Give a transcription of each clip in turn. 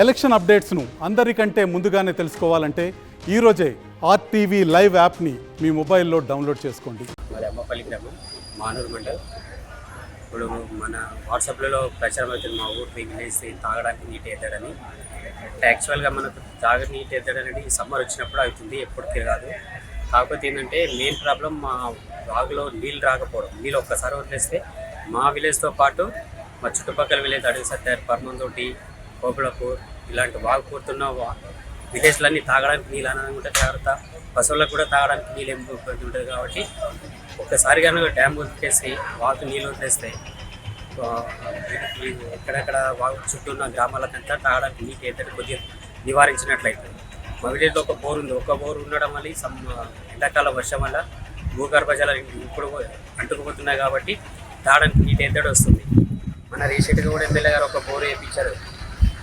Election అప్డేట్స్ను అందరికంటే ముందుగానే తెలుసుకోవాలంటే ఈరోజే ఆర్టీవీ లైవ్ యాప్ని మీ మొబైల్లో డౌన్లోడ్ చేసుకోండి. మరి అమ్మపల్లి గ్రామం మానూరు మండల్. ఇప్పుడు మన వాట్సాప్లలో ప్రచారం అవుతుంది మా ఊరు విలేజ్ తాగడానికి నీటి ఎద్దడని. యాక్చువల్గా మనకు నీటి ఎద్దడి అనేది సమ్మర్ వచ్చినప్పుడు అవుతుంది, ఎప్పటికీ రాదు. కాకపోతే ఏంటంటే మెయిన్ ప్రాబ్లం మా వాగులో నీళ్ళు రాకపోవడం. నీళ్ళు ఒక్కసారి వదిలేస్తే మా విలేజ్తో పాటు మా చుట్టుపక్కల విలేజ్ అడవి సత్తారు, పర్మంతోటి, కోపులపూర్ ఇలాంటి వాగు కూరుతున్న విలేజ్లన్నీ తాగడానికి నీళ్ళు అనేది ఉంటుంది. జాగ్రత్త పశువులకు కూడా తాగడానికి నీళ్ళు ఏమి ఇబ్బంది ఉంటుంది. కాబట్టి ఒక్కసారిగా డ్యామ్ వదిలేసి వాగు నీళ్ళు వదిలేస్తే ఎక్కడెక్కడ వాగు చుట్టూ ఉన్న గ్రామాలకంతా తాగడానికి నీటి ఎద్దడి కొద్దిగా నివారించినట్లయితే. మా విలేజ్లో ఒక బోర్ ఉంది. ఒక బోర్ ఉండడం వల్ల ఎండాకాలం వర్షం వల్ల భూగర్భ జలాలు ఇప్పుడు అంటుకుపోతున్నాయి కాబట్టి తాగడానికి నీటి ఎద్దడి వస్తుంది. మన రీసెంట్గా కూడా ఎమ్మెల్యే గారు ఒక బోర్ వేయించారు.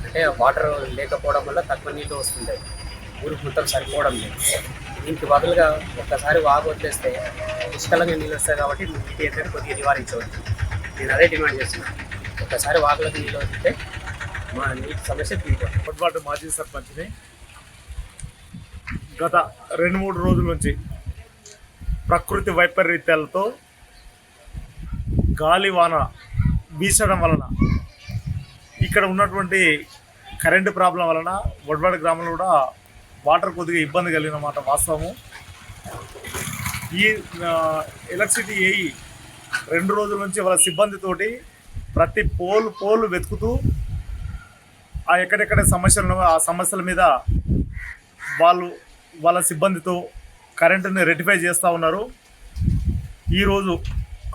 అంటే వాటర్ లేకపోవడం వల్ల తక్కువ నీళ్ళు వస్తుంది, ఊరికి మొత్తం సరిపోవడం లేదు. దీనికి బదులుగా ఒక్కసారి వాగు వదిలేస్తే పుష్కలంగా నీళ్ళు వస్తాయి కాబట్టి నీటి ఎద్దడి కొద్దిగా నివారించవచ్చు. నేను అదే డిమాండ్ చేస్తున్నాను. ఒక్కసారి వాగులకు నీళ్ళు వదిలితే మా నీటి సమస్య తీరిపోతుంది. పొద్దుబాటు మాజీ సర్పంచ్ని గత 2-3 రోజుల నుంచి ప్రకృతి వైపరీత్యాలతో గాలి వాన వీచడం వలన ఇక్కడ ఉన్నటువంటి కరెంటు ప్రాబ్లం వలన వడ్వాడ గ్రామంలో కూడా వాటర్ కొద్దిగా ఇబ్బంది కలిగిన మాట వాస్తవము. ఈ ఎలక్ట్రిసిటీ ఏఈ 2 రోజుల నుంచి వాళ్ళ సిబ్బందితోటి ప్రతి పోలు వెతుకుతూ ఆ ఎక్కడెక్కడ సమస్యలు ఉన్నాయో ఆ సమస్యల మీద వాళ్ళ సిబ్బందితో కరెంటుని రెక్టిఫై చేస్తూ ఉన్నారు. ఈరోజు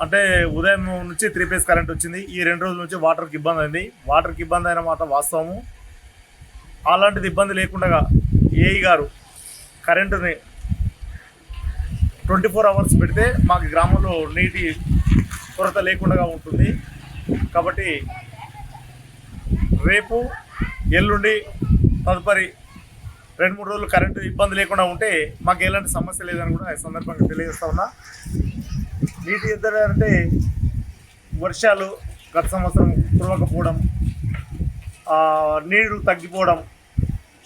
అంటే ఉదయం నుంచి 3 ఫేజ్ కరెంట్ వచ్చింది. ఈ 2 రోజుల నుంచి వాటర్కి ఇబ్బంది అయింది. వాటర్కి ఇబ్బంది అయిన మాట వాస్తవము. అలాంటిది ఇబ్బంది లేకుండా ఏఈ గారు కరెంటుని 24 అవర్స్ పెడితే మాకు గ్రామంలో నీటి కొరత లేకుండా ఉంటుంది. కాబట్టి రేపు ఎల్లుండి తదుపరి 2-3 రోజులు కరెంటు ఇబ్బంది లేకుండా ఉంటే మాకు ఎలాంటి సమస్య లేదని కూడా ఈ సందర్భంగా తెలియజేస్తా ఉన్నా. నీటి ఎద్దడి అంటే వర్షాలు గత సంవత్సరం కురవకపోవడం, నీరు తగ్గిపోవడం,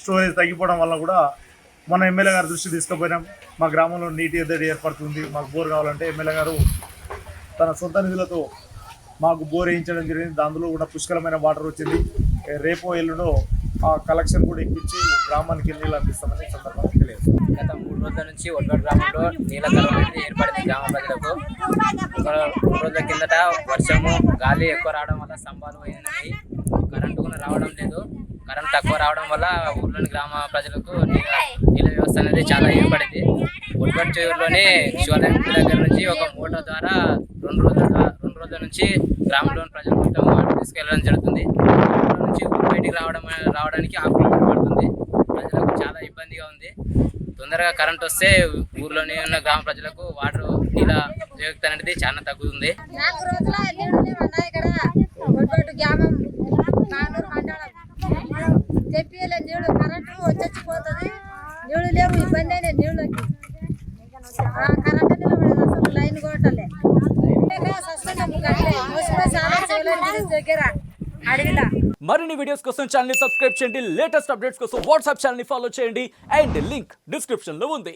స్టోరేజ్ తగ్గిపోవడం వల్ల కూడా మన ఎమ్మెల్యే గారు దృష్టి తీసుకుపోయినాం. మా గ్రామంలో నీటి ఎద్దడి ఏర్పడుతుంది, మాకు బోర్ కావాలంటే ఎమ్మెల్యే గారు తన సొంత నిధులతో మాకు బోర్ వేయించడం జరిగింది. దానిలో కూడా పుష్కలమైన వాటర్ వచ్చింది. రేపో ఎల్లుండో ఆ కలెక్షన్ కూడా ఎక్కించి గ్రామానికి నీళ్ళు అందిస్తామని సందర్భంగా తెలియదు. గత 3 రోజుల నుంచి వడ్వాడ గ్రామంలో నీళ్ళ కరువు అనేది ఏర్పడింది గ్రామ ప్రజలకు. 3 రోజుల కిందట వర్షము గాలి ఎక్కువ రావడం వల్ల స్తంభాలు పోయినాయి, కరెంటు కూడా రావడం లేదు. కరెంట్ తక్కువ రావడం వల్ల ఊర్లోని గ్రామ ప్రజలకు నీళ్ళ వ్యవస్థ అనేది చాలా ఏర్పడింది. వడ్వాడ చెరువులోని శివాలయం దగ్గర నుంచి ఒక మోటార్ ద్వారా 2 రోజుల నుంచి గ్రామంలోని ప్రజలు మొత్తం వాటర్ తీసుకెళ్ళడం జరుగుతుంది. ఊళ్ళో నుంచి బయటికి రావడానికి 1/2 కిలోమీటర్ పడుతుంది. ప్రజలకు చాలా ఇబ్బందిగా ఉంది. తొందరగా కరెంట్ వస్తే ఊర్లోని ఉన్న గ్రామ ప్రజలకు వాటర్ నీళ్ళ ఉపయోగిత అనేది చాలా తగ్గుతుంది. 4 రోజుల చెప్పేలే నీళ్ళు కరెంటు వచ్చేసిపోతుంది. నీళ్ళు లేవు, ఇబ్బంది అయినా నీళ్ళకి కరెంటు నిలబడదు, అసలు లైన్ కొట్టలే దగ్గర అడవిలా. మరిన్ని వీడియోస్ కోసం ఛానల్ ని సబ్స్క్రైబ్ చేయండి. లేటెస్ట్ అప్డేట్స్ కోసం వాట్సాప్ ఛానల్ ని ఫాలో చేయండి. అండ్ లింక్ డిస్క్రిప్షన్ లో ఉంది.